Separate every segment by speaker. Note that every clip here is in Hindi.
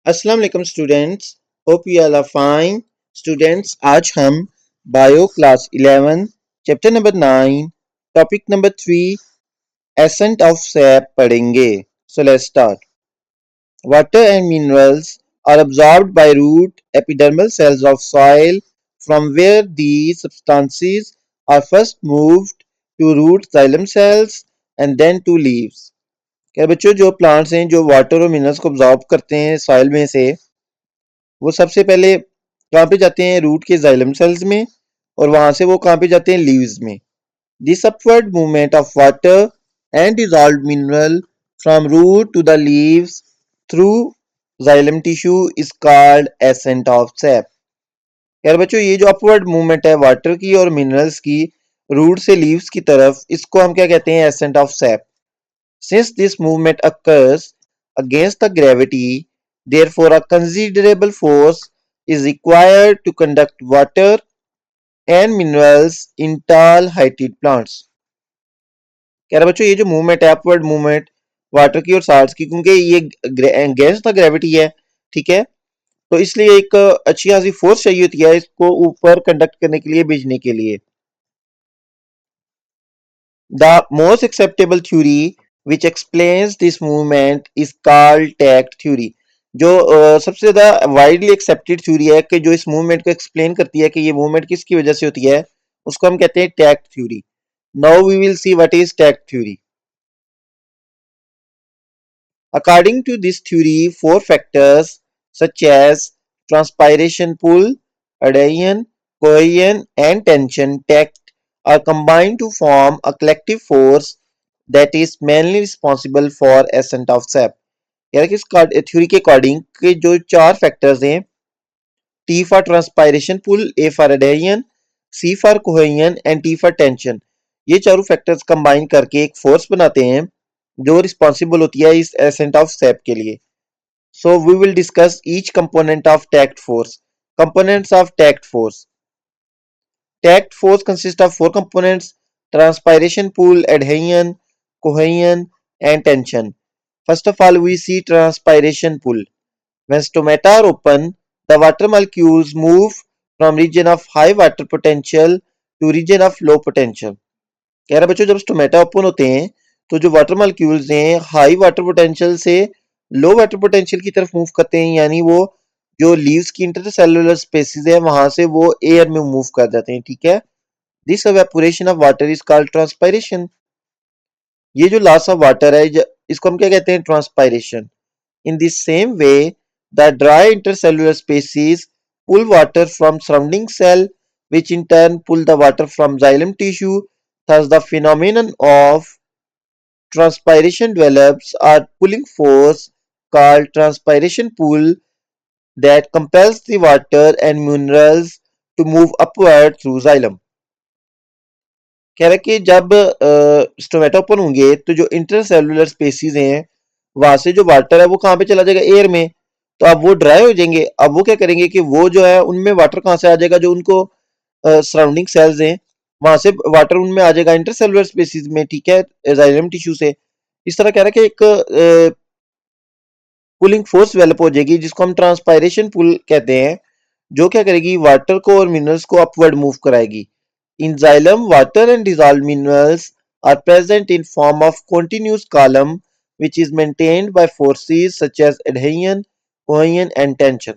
Speaker 1: अस्सलाम वालेकुम students. Hope you all are fine. Students, आज हम bio class 11 chapter number 9 topic number 3 ascent of sap पढ़ेंगे। So let's start. Water and minerals are absorbed by root epidermal cells of soil from where these substances are first moved to root xylem cells and then to leaves। क्या बच्चों, जो प्लांट्स हैं जो वाटर और मिनरल्स को ऑब्जॉर्ब करते हैं सॉइल में से, वो सबसे पहले कहाँ पे जाते हैं? रूट के जाइलम सेल्स में, और वहां से वो कहाँ पे जाते हैं? लीव्स में। This upward movement of water and dissolved mineral from root to the leaves through xylem tissue is called ascent of sap. यार बच्चों, ये जो अपवर्ड मूवमेंट है वाटर की और मिनरल्स की रूट से लीव्स की तरफ, इसको हम क्या कहते हैं? Accent of SAP. Since this movement occurs against the gravity, therefore a considerable force is required to conduct water and minerals in tall heighted plants। कह रहा बच्चों, ये जो मूवमेंट है अपवर्ड मूवमेंट वाटर की और साल्ट्स की, क्योंकि ये अगेंस्ट द ग्रेविटी है, ठीक है, तो इसलिए एक अच्छी खासी फोर्स चाहिए होती है इसको ऊपर कंडक्ट करने के लिए, भेजने के लिए। The most acceptable theory which explains this movement is called tact theory। जो सबसे ज्यादा वाइडली एक्सेप्टेड थ्योरी है कि जो इस मूवमेंट को एक्सप्लेन करती है कि ये मूवमेंट किसकी वजह से होती है, उसको हम कहते हैं TACT theory. Now we will see what is TACT theory. According to this theory, four factors such as transpiration pull, adhesion, cohesion, and tension tact are combined to form a collective force that is mainly responsible for ascent of sap। यानी कि इस थ्योरी के अकॉर्डिंग के जो चार फैक्टर्स हैं, T for transpiration pull, A for adhesion, C for cohesion and T for tension, ये चारों फैक्टर्स कंबाइन करके एक फोर्स बनाते हैं जो रिस्पॉन्सिबल होती है इस एसेंट ऑफ सैप के लिए। So we will discuss each component of TACT force. Components of TACT force. TACT force consist of four components: transpiration pull, adhesion, cohesion and tension। First of all, we see transpiration pull. When stomata are open, the water molecules move from region of high water potential to region of low potential। कह रहा बच्चों, जब स्टोमेटा ओपन होते हैं तो जो वाटर मॉलिक्यूल्स हैं हाई वाटर पोटेंशियल से लो वाटर पोटेंशियल की तरफ मूव करते हैं, यानी वो जो लीव्स की इंटरसेलुलर स्पेसिस है वहां से वो एयर में मूव कर जाते हैं, ठीक है। This evaporation of water is called transpiration. ये जो लॉस ऑफ वाटर है इसको हम क्या कहते हैं? Transpiration. In this same way the dry intercellular spaces pull water from surrounding cell, which in turn pull the water from xylem tissue। Thus, the phenomenon of transpiration develops a pulling force called transpiration pull that compels the water and minerals to move upward through xylem। कह रहा है कि जब स्टोमेटा ओपन होंगे तो जो इंटरसेलुलर स्पेसिस हैं वहां से जो वाटर है वो कहाँ पे चला जाएगा? एयर में। तो अब वो ड्राई हो जाएंगे। अब वो क्या करेंगे कि वो जो है उनमें वाटर कहाँ से आ जाएगा? जो उनको सराउंडिंग सेल्स हैं वहां से वाटर उनमें आ जाएगा इंटरसेलुलर स्पेसिस में, ठीक है, जाइलम टिश्यू से। इस तरह कह रहा है कि एक पुलिंग फोर्स डेवलप हो जाएगी जिसको हम ट्रांसपायरेशन पुल कहते हैं, जो क्या करेगी? वाटर को और मिनरल्स को अपवर्ड मूव कराएगी। इन xylem, water and dissolved minerals are present in form of continuous column which is maintained by forces such as adhesion, cohesion and tension।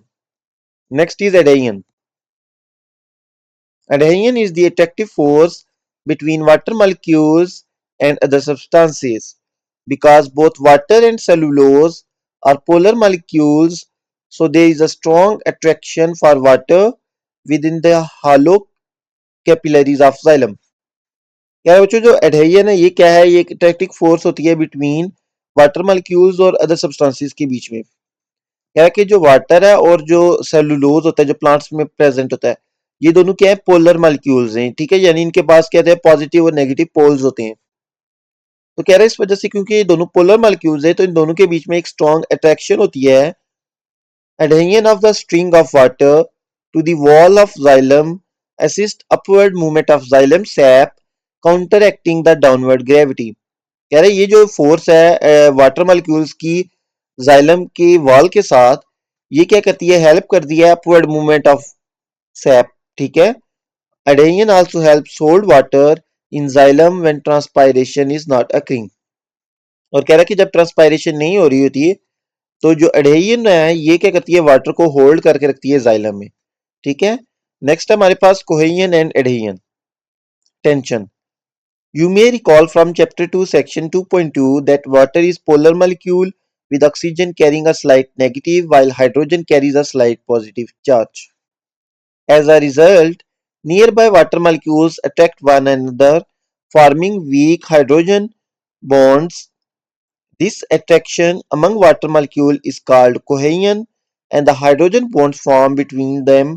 Speaker 1: Next is adhesion। Adhesion is the attractive force between water molecules and other substances. Because both water and cellulose are polar molecules, so there is a strong attraction for water within the hollow capillaries of xylem। यार बच्चों, जो एडहेजन है ये क्या है? ये एक अट्रैक्टिव फोर्स होती है बिटवीन वाटर मॉलिक्यूल्स और अदर सब्सटेंसेस के बीच में। यार कि जो वाटर है और जो सेलुलोज होता है जो प्लांट्स में प्रेजेंट होता है, ये दोनों क्या है? पोलर मॉलिक्यूल्स हैं, ठीक है, यानी इनके पास क्या है? पॉजिटिव और नेगेटिव पोल्स होते हैं। तो कह रहे हैं इस वजह से, क्योंकि ये दोनों पोलर मॉलिक्यूल्स हैं, तो इन दोनों के बीच में एक स्ट्रॉन्ग अट्रैक्शन होती है। Adhesion of the string of water to the wall of xylem assist upward movement of xylem sap counteracting the downward gravity. कह रहे ये जो फोर्स है वाटर मॉलिक्यूल्स की जाइलम की वॉल के साथ, ये क्या करती है, हेल्प करती है अपवर्ड मूवमेंट ऑफ सैप, ठीक है। Adhesion also help hold water in xylem when transpiration is not occurring. और कह रहा है कि जब ट्रांसपायरेशन नहीं हो रही होती है तो जो एडेनियन है ये क्या करती है, वाटर को होल्ड करके रखती है जाइलम में, ठीक है। नेक्स्ट है हमारे पास cohesion and adhesion tension. You may recall from chapter 2 section 2.2 that water is polar molecule with oxygen carrying a slight negative while hydrogen carries a slight positive charge. As a result, nearby water molecules attract one another, forming weak hydrogen bonds. This attraction among water molecules is called cohesion, and the hydrogen bonds formed between them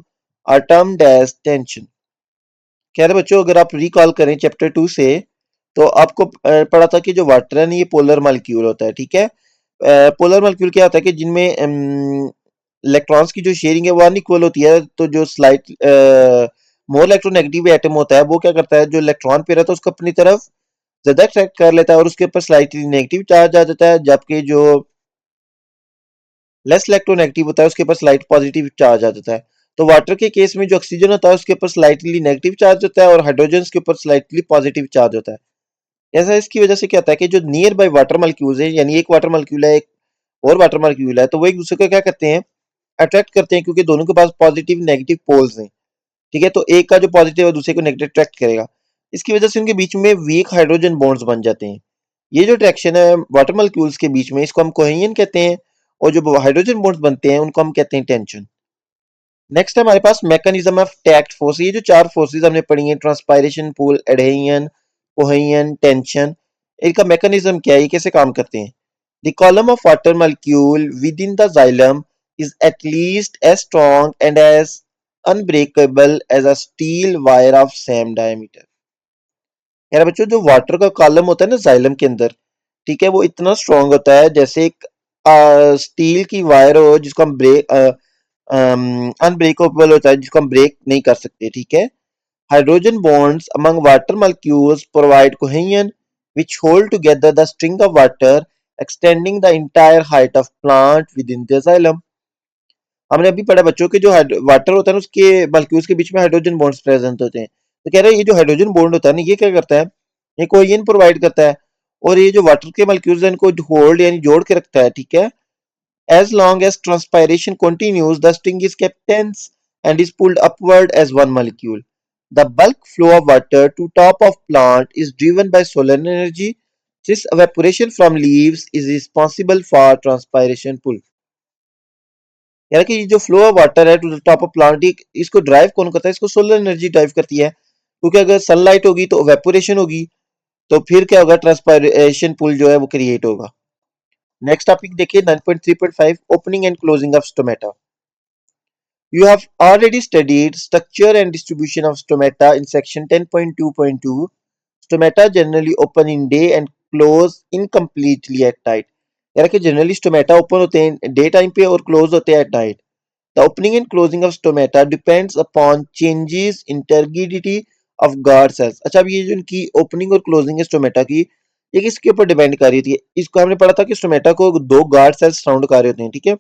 Speaker 1: are termed as tension. खैर बच्चों, अगर आप रिकॉल करें चैप्टर 2 से तो आपको पढ़ा था कि जो वाटर है ना ये पोलर मॉलिक्यूल होता है, ठीक है। पोलर मॉलिक्यूल क्या होता है कि जिनमें इलेक्ट्रॉन्स की जो शेयरिंग है वो अनइक्वल होती है, तो जो स्लाइट मोर इलेक्ट्रोनेगेटिव एटम होता है वो क्या करता है, जो इलेक्ट्रॉन पे रहता है उसको अपनी तरफ ज्यादा अट्रैक्ट कर लेता है और उसके ऊपर स्लाइटली नेगेटिव चार्ज आ जाता है, जबकि जो लेस इलेक्ट्रोनेगेटिव होता है उसके ऊपर स्लाइट पॉजिटिव चार्ज आ जाता है। तो वाटर के केस में जो ऑक्सीजन होता है उसके ऊपर स्लाइटली नेगेटिव चार्ज होता है और हाइड्रोजन के ऊपर स्लाइटली पॉजिटिव चार्ज होता है। ऐसा इसकी वजह से क्या होता है कि जो नियर बाय वाटर मॉलिक्यूल्स है, यानी एक वाटर मॉलिक्यूल है एक और वाटर मॉलिक्यूल है, तो वो एक दूसरे को क्या करते हैं, अट्रैक्ट करते हैं, क्योंकि दोनों के पास पॉजिटिव नेगेटिव पोल्स हैं, ठीक है। तो एक का जो पॉजिटिव है दूसरे को नेगेटिव अट्रैक्ट करेगा, इसकी वजह से उनके बीच में वीक हाइड्रोजन बॉन्ड्स बन जाते हैं। ये जो अट्रैक्शन है वाटर मॉलिक्यूल्स के बीच में इसको हम कोहेजन कहते हैं, और जो हाइड्रोजन बॉन्ड्स बनते हैं उनको हम कहते हैं टेंशन। नेक्स्ट है हमारे पास मैकेनिज्म ऑफ टैक्ट फोर्स। ये जो चार फोर्सेस हमने पढ़ी हैं, transpiration, pull, adhesion, cohesion, tension, इनका मैकेनिज्म क्या है, ये कैसे काम करते हैं। The column of water molecule within the xylem is at least as strong and as unbreakable as a steel wire of same diameter. यार बच्चों, जो वाटर का कॉलम होता है ना जाइलम के अंदर, ठीक है, वो इतना स्ट्रॉन्ग होता है जैसे एक स्टील की वायर हो जिसको हम ब्रेक अनब्रेकेबल होता है, जिसको हम ब्रेक नहीं कर सकते, ठीक है। Hydrogen bonds among water molecules provide cohesion which hold together the string of water extending the entire height of plant within the xylem। हमने अभी पढ़ा बच्चों के जो वाटर होता है ना उसके मॉलिक्यूल्स के बीच में हाइड्रोजन बॉन्ड्स प्रेजेंट होते हैं। तो कह रहे हैं ये जो हाइड्रोजन बॉन्ड होता है ना ये क्या करता है, ये कोहेजन प्रोवाइड करता है, और ये जो वाटर के मॉलिक्यूल्स हैं इनको होल्ड यानी जोड़ के रखता है, ठीक है। As long as transpiration continues, the string is kept tense and is pulled upward as one molecule. The bulk flow of water to top of plant is driven by solar energy. This evaporation from leaves is responsible for transpiration pull. यानी कि जो फ्लो ऑफ वाटर है to the top of plant, इसको ड्राइव कौन करता है, इसको सोलर एनर्जी ड्राइव करती है, क्योंकि अगर सनलाइट होगी तो वेपोरेशन होगी, तो फिर क्या होगा, ट्रांसपायरेशन पुल जो है वो क्रिएट होगा। नेक्स्ट टॉपिक देखिए 9.3.5 opening and closing of stomata. You have already studied structure and distribution of stomata in section 10.2.2. Stomata generally open in day and close incompletely at night। यानी कि जनरली स्टोमेटा ओपन होते हैं डे टाइम पे और क्लोज होते हैं at night. The opening and closing of stomata depends upon changes in turgidity of guard cells. अच्छा, अब ये जो इनकी ओपनिंग और क्लोजिंग है स्टोमेटा की, ये किसके ऊपर डिपेंड कर रही थी, इसको हमने पढ़ा था कि स्टोमेटा को दो गार्ड सेल्स सराउंड कर रहे होते हैं, ठीक है।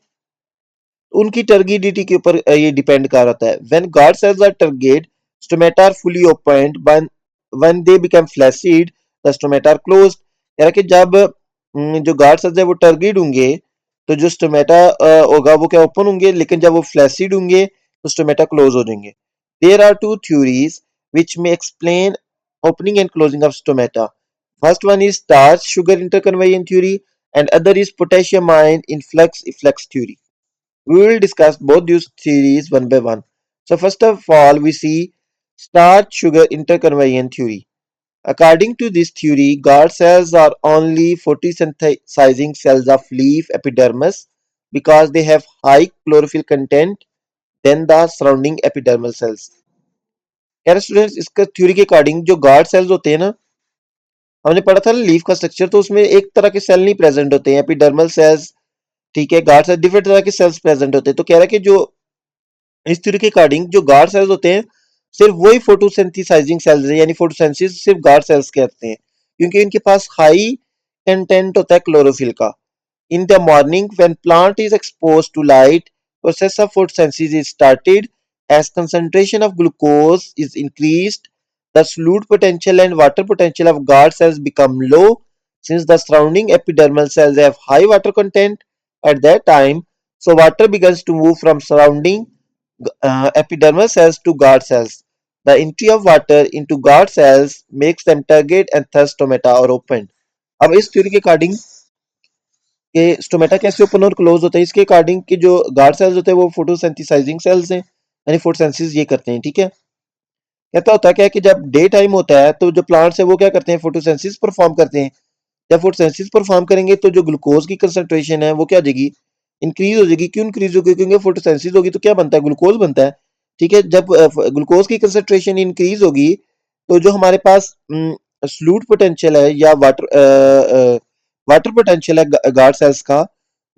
Speaker 1: उनकी टर्गिडिटी के ऊपर ये डिपेंड कर रहा है। When guard cells are turgid, stomata are fully opened, when they become flaccid, the stomata are closed. यानी कि जब जो गार्ड सेल्स है वो टर्गेट होंगे तो जो स्टोमेटा होगा वो क्या ओपन होंगे, लेकिन जब वो फ्लैसिड होंगे तो स्टोमेटा क्लोज हो जाएंगे। There are two theories which may explain opening and closing of stomata. First one is starch sugar interconversion theory and other is potassium ion influx efflux theory. We will discuss both these theories one by one. So first of all, we see starch-sugar interconversion theory. According to this theory, guard cells are only photosynthesizing cells of leaf epidermis because they have high chlorophyll content than the surrounding epidermal cells. यार स्टूडेंट्स, इसका थ्योरी के अकॉर्डिंग जो गार्ड सेल्स होते हैं ना, हमने पढ़ा था लीफ का स्ट्रक्चर, तो उसमें एक तरह के सेल नहीं प्रेजेंट होते हैं, एपिडर्मल सेल्स, ठीक है, गार्ड सेल, डिफरेंट तरह के सेल्स प्रेजेंट होते हैं। तो कह रहा है कि जो इस थ्योरी के अकॉर्डिंग जो गार्ड सेल्स होते हैं सिर्फ वही फोटोसिंथेसाइजिंग सेल्स है, यानी फोटोसिंथेसिस सिर्फ गार्ड सेल्स कहते हैं, क्योंकि इनके पास हाई कंटेंट होता है क्लोरोफिल का। In the morning when plant is exposed to light, process of photosynthesis is started. As concentration of glucose is increased, the solute potential and water potential of guard cells become low. Since the surrounding epidermal cells have high water content at that time, so water begins to move from surrounding epidermal cells to guard cells. The entry of water into guard cells makes them turgid and thus stomata or opened. अब इस थ्योरी के अकॉर्डिंग कि स्टोमेटा कैसे ओपन और क्लोज होता है, इसके अकॉर्डिंग कि जो गार्ड सेल्स होते हैं वो फोटोसिंथेसाइजिंग सेल्स हैं, यानी फोटोसिंथेसिस ये करते हैं। ठीक है, कहता होता क्या है कि जब डे टाइम होता है तो जो प्लांट्स है वो क्या करते हैं, फोटोसिंथेसिस परफॉर्म करते हैं। जब फोटोसिंथेसिस परफॉर्म करेंगे तो जो ग्लूकोज की कंसंट्रेशन है वो क्या हो जाएगी, इंक्रीज हो जाएगी। क्यों इंक्रीज होगी, क्योंकि फोटोसिंथेसिस होगी तो क्या बनता है, ग्लूकोज बनता है। ठीक है, जब ग्लूकोज की कंसंट्रेशन इंक्रीज होगी तो जो हमारे पास स्लूट पोटेंशियल है या वाटर पोटेंशियल है गार्ड सेल्स का,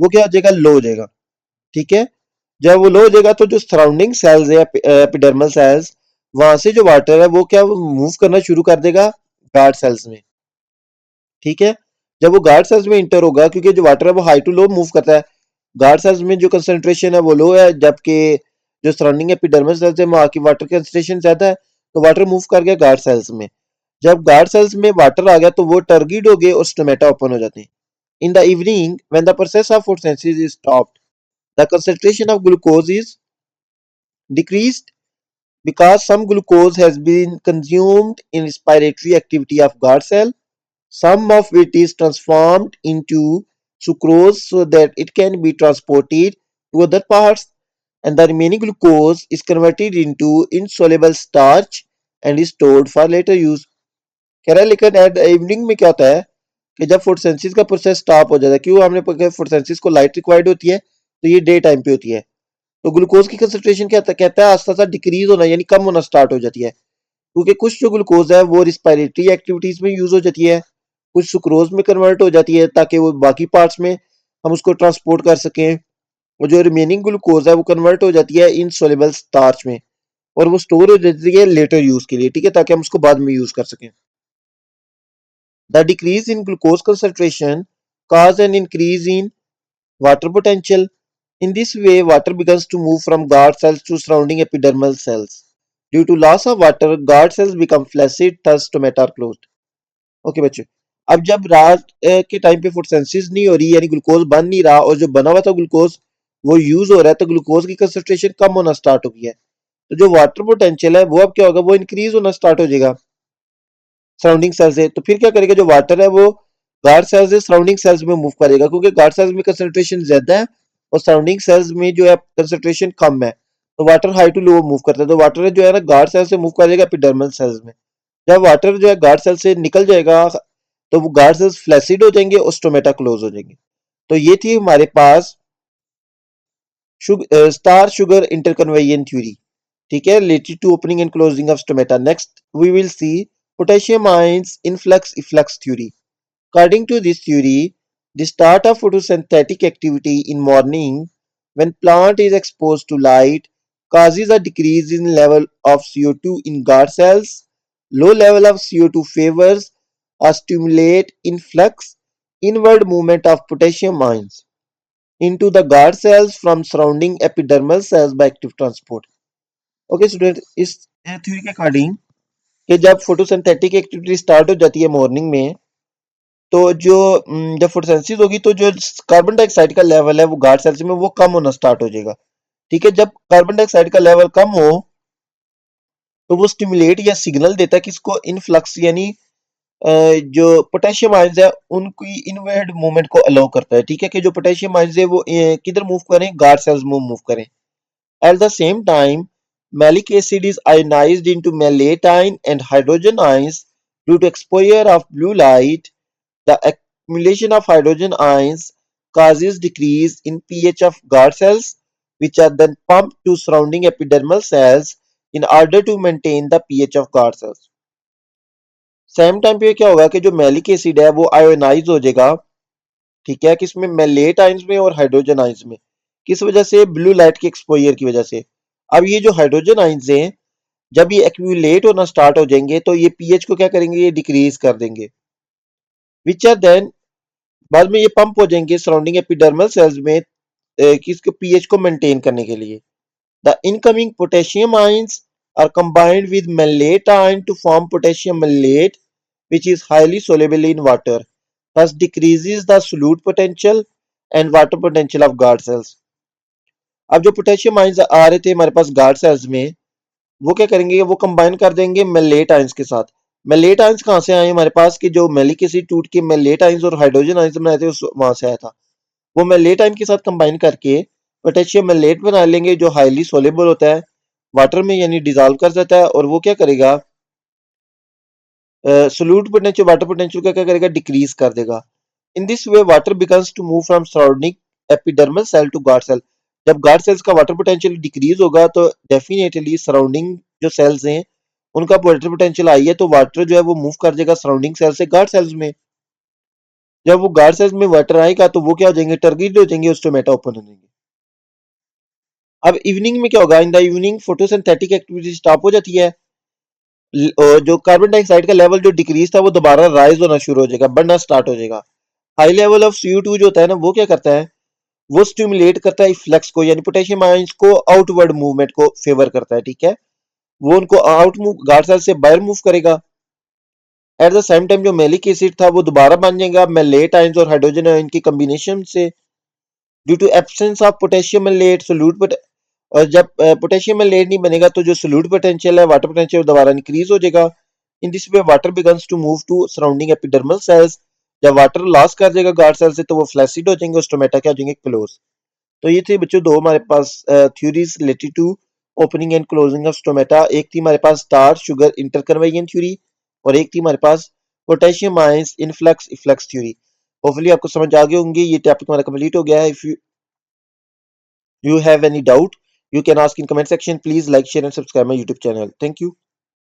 Speaker 1: वो क्या हो जाएगा, लो हो जाएगा। ठीक है, जब वो लो हो जाएगा तो जो सराउंडिंग सेल्स है एपिडर्मल सेल्स, वहां से जो वाटर है वो क्या मूव करना शुरू कर देगा गार्ड सेल्स में। ठीक है, जब वो गार्ड सेल्स में इंटर होगा, क्योंकि जो वाटर है वो हाई टू लो मूव करता है, गार्ड सेल्स में जो कंसंट्रेशन है वो लो है, जबकि जो सराउंडिंग एपिडर्मल सेल्स है वहां की वाटर कंसंट्रेशन ज्यादा है, तो वाटर मूव कर गया गार्ड सेल्स में। जब गार्ड सेल्स में वाटर आ गया तो वो टर्गिड हो गए और स्टोमेटा ओपन हो जाते हैं। In the evening, when the process of photosynthesis is stopped, the concentration of glucose is decreased because some glucose has been consumed in respiratory activity of guard cell. Some of it is transformed into sucrose so that it can be transported to other parts, and the remaining glucose is converted into insoluble starch and is stored for later use. कह रहा है लेकिन एट इवनिंग में क्या होता है कि जब फोटोसिंथेसिस का प्रोसेस स्टॉप हो जाता है, क्यों हमने फोटोसिंथेसिस को लाइट रिक्वायर्ड होती है, तो ये डे टाइम पे होती है, तो ग्लूकोज की कंसंट्रेशन क्या कहता है आस्ता आस्ता डिक्रीज होना यानी कम होना स्टार्ट हो जाती है, क्योंकि कुछ जो ग्लूकोज है वो रिस्पायरेटरी एक्टिविटीज में यूज हो जाती है, कुछ सुक्रोज में कन्वर्ट हो जाती है ताकि वो बाकी पार्ट्स में हम उसको ट्रांसपोर्ट कर सकें, और जो रिमेनिंग ग्लूकोज है वो कन्वर्ट हो जाती है इनसोल्युबल स्टार्च में, और वो स्टोर हो जाती है लेटर यूज के लिए। ठीक है, ताकि हम उसको बाद में यूज कर सकें। The decrease in glucose concentration causes an increase in water potential. In this way, water begins to move from guard cells to surrounding epidermal cells. Due to loss of water, guard cells become flaccid, thus stomata are closed. Okay बच्चों, अब जब रात के टाइम पे फोटोसिंथेसिस नहीं हो रही यानी ग्लूकोज बन नहीं रहा और जो बना हुआ था ग्लूकोज वो यूज हो रहा है, तो ग्लूकोज की कंसंट्रेशन कम होना स्टार्ट हो गई है, तो जो वाटर पोटेंशियल है वो अब क्या होगा, वो इंक्रीज होना स्टार्ट हो जाएगा सराउंडिंग सेल्स है। तो फिर क्या करेगा, जो वाटर है वो गार्ड सेल्स से सराउंडिंग सेल्स में मूव करेगा, क्योंकि गार्ड सेल्स में कंसंट्रेशन ज्यादा है और सराउंडिंग सेल्स में जो है कंसंट्रेशन कम है, तो water high to low move करता है, तो वाटर जो है ना गार्ड सेल से मूव करेगा एपिडर्मल सेल्स में। जब वाटर जो है गार्ड सेल से निकल जाएगा तो वो गार्ड सेल्स फ्लैसिड हो जाएंगे और स्टोमेटा क्लोज हो जाएंगे। तो ये थी हमारे पास स्टार शुगर इंटरकन्वेयन थ्योरी। ठीक है, related to opening and closing of stomata. Next we will see potassium ions influx efflux theory. According to this theory, the start of photosynthetic activity in morning when plant is exposed to light causes a decrease in level of CO2 in guard cells. Low level of CO2 favors a stimulate influx inward movement of potassium ions into the guard cells from surrounding epidermal cells by active transport. Okay student, इस थ्योरी के अकॉर्डिंग कि जब फोटोसिंथेटिक एक्टिविटी स्टार्ट हो जाती है मॉर्निंग में, तो जो जब फोटोसिंथेसिस होगी तो जो कार्बन डाइऑक्साइड का लेवल है वो गार्ड सेल्स में वो कम होना स्टार्ट हो जाएगा। ठीक है, जब कार्बन डाइऑक्साइड का लेवल कम हो तो वो स्टिमुलेट या सिग्नल देता है किसको, इनफ्लक्स यानी जो पोटेशियम आयंस है उनकी इनवर्ड मूवमेंट को अलाउ करता है। ठीक है, कि जो पोटेशियम आयंस है वो किधर मूव करें, गार्ड सेल्स में मूव करें। At the same time, malic acid is ionized into malatine and hydrogen ions due to exposure of blue light. The accumulation of hydrogen ions causes decrease in pH of guard cells, which are then pumped to surrounding epidermal cells in order to maintain the pH of guard cells. Same time पे क्या होगा कि जो मैलिक एसिड है वो आयोनाइज हो जाएगा। ठीक है, किसमें, मेलेट आयंस में और हाइड्रोजन आयंस में। किस वजह से, ब्लू लाइट के एक्सपोजर की वजह से। अब ये जो हाइड्रोजन आयंस हैं जब ये एक्यूमुलेट होना स्टार्ट हो जाएंगे तो ये पीएच को क्या करेंगे, ये डिक्रीज कर देंगे, विच आर देन बाद में ये पंप हो जाएंगे सराउंडिंग एपिडर्मल सेल्स में किसके पीएच को मेंटेन करने के लिए। The incoming potassium ions are combined with malate ion to form potassium malate, which is highly soluble in water, thus decreases the solute potential and water potential of guard cells. अब जो पोटेशियम आयंस आ रहे थे हमारे पास गार्ड सेल्स में, वो क्या करेंगे, वो कंबाइन कर देंगे मेलेट आयंस के साथ। मेलेट आयंस कहाँ से आए हमारे पास, कि जो मेलिक एसिड टूट के मेलेट आयंस और हाइड्रोजन आयंस बनाए थे वहां से आया था। वो मेलेट आयन के साथ कंबाइन करके पोटेशियम मेलेट बना लेंगे, जो हाईली सोलेबल होता है वाटर में, यानी डिजॉल्व कर जाता है, और वो क्या करेगा, सोल्यूट पोटेंशियल वाटर पोटेंशियल का क्या करेगा, डिक्रीज कर देगा। In this way water becomes to move from surrounding epidermal cell to guard cell. जब गार्ड सेल्स का वाटर पोटेंशियल डिक्रीज होगा तो डेफिनेटली सराउंडिंग जो सेल्स हैं उनका वाटर पोटेंशियल आई है, तो वाटर जो है वो मूव कर जाएगा सराउंडिंग सेल से गार्ड सेल्स में। जब वो गार्ड सेल्स में वाटर आएगा तो वो क्या हो जाएंगे, टर्गीड हो जाएंगे, स्टोमेटा ओपन हो जाएंगे। अब इवनिंग में क्या होगा, in the evening photosynthetic activity stop हो जाती है, जो कार्बन डाइऑक्साइड का लेवल जो डिक्रीज था वो दोबारा राइज होना शुरू हो जाएगा, बढ़ना स्टार्ट हो जाएगा। हाई लेवल ऑफ CO2 जो होता है ना, वो क्या करता है, वो स्टिमुलेट करता है इफ्लक्स को, यानी पोटेशियम आयंस को आउटवर्ड मूवमेंट को फेवर करता है, ठीक है। वो उनको आउट मूव गार्ड सेल से बाहर मूव करेगा। एट द सेम टाइम जो मेलिक एसिड था वो दोबारा बन जाएगा मेलेट आयंस और हाइड्रोजन आयन की कॉम्बिनेशन से, due to absence of potassium malate solute. और जब पोटेशियम मेलेट नहीं बनेगा तो जो सोल्यूट पोटेंशियल है, वाटर पोटेंशियल दोबारा इंक्रीज हो जाएगा। In this way water begins to move to surrounding epidermal cells. जब वाटर लॉस कर जाएगा गार्ड सेल से तो वो फ्लैसिड हो जाएंगे और स्टोमेटा क्या हो जाएंगे, क्लोज। तो ये थी बच्चों दो हमारे पास theories related to opening and closing of stomata. एक थी हमारे पास स्टार्च शुगर इंटरकन्वर्जन थ्योरी, और एक थी हमारे पास potassium ions influx efflux theory. Hopefully आपको समझ आ गए होंगे। ये टॉपिक हमारा कंप्लीट हो गया है। If you have any doubt, you can ask in comment section. Please like, share and subscribe my YouTube channel. Thank you.